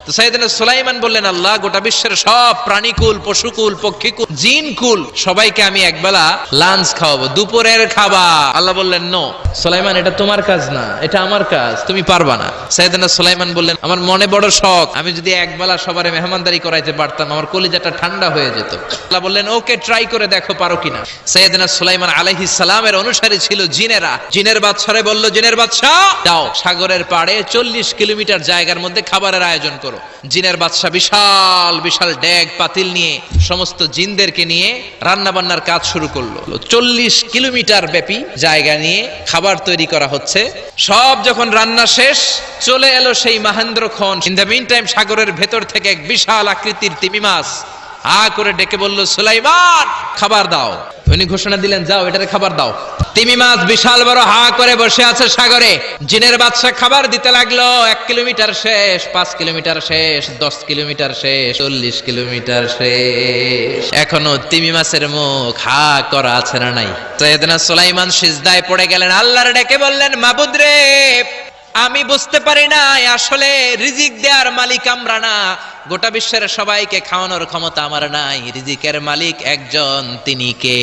তো সাইয়েদনা সুলাইমান বললেন, আল্লাহ, গোটা বিশ্বের সব প্রাণীকুল, পশুকুল, পক্ষীকুল, জিনকুল সবাইকে আমি একবেলা লাঞ্চ খাওয়াবো, দুপুরের খাবার। আল্লাহ বললেন, নো সুলাইমান, এটা তোমার কাজ না, এটা আমার কাজ, তুমি পারবা না। সাইয়েদনা সুলাইমান বললেন, আমার মনে বড় শখ, আমি যদি একবেলা সবারে মেহমানদারি করাইতে পারতাম, আমার কলিজাটা ঠান্ডা হয়ে যেত। আল্লাহ বললেন, ওকে, ট্রাই করে দেখো পারো কিনা। সাইয়েদনা সুলাইমান আলাইহিস সালামের অনুসারী ছিল জিনেরা। জিনের বাদশারে বলল, জিনের বাদশা, যাও সাগরের পাড়ে 40 কিলোমিটার জায়গার মধ্যে খাবারের আয়োজন করো। জিনের বাদশা বিশাল বিশাল ডেগ পাতিল নিয়ে সমস্ত জিনদেরকে নিয়ে রান্না বান্নার কাজ শুরু করলো। 40 কিলোমিটার ব্যাপী জায়গা নিয়ে খাবার তৈরি করা হচ্ছে। সব যখন রান্না শেষ, চলে এলো সেই মহেন্দ্রক্ষণ। ইন দ্য মিন টাইম সাগরের ভেতর থেকে এক বিশাল আকৃতির তিমি মাছ হা করে ডেকে বলল, সুলাইমান, খাবার দাও। উনি ঘোষণা দিলেন, যাও এটারে খাবার দাও। তিমি মাছ বিশাল বড় হা করে বসে আছে সাগরে। জিনের বাদশা খাবার দিতে লাগলো। 1 কিলোমিটার শেষ, 5 কিলোমিটার শেষ, 10 কিলোমিটার শেষ, 40 কিলোমিটার শেষ, এখনো তিমি মাছের মুখ হা করা আছে না নাই? সাইয়েদনা সুলাইমান সিজদায় পড়ে গেলেন, আল্লাহর ডেকে বললেন, মাবুদ রে, আমি বুঝতে পারি না আসলে রিজিক দেওয়ার মালিক আমরা না, গোটা বিশ্বের সবাইকে খাওয়ানোর ক্ষমতা আমার নাই, রিজিকের মালিক একজন, তিনি কে?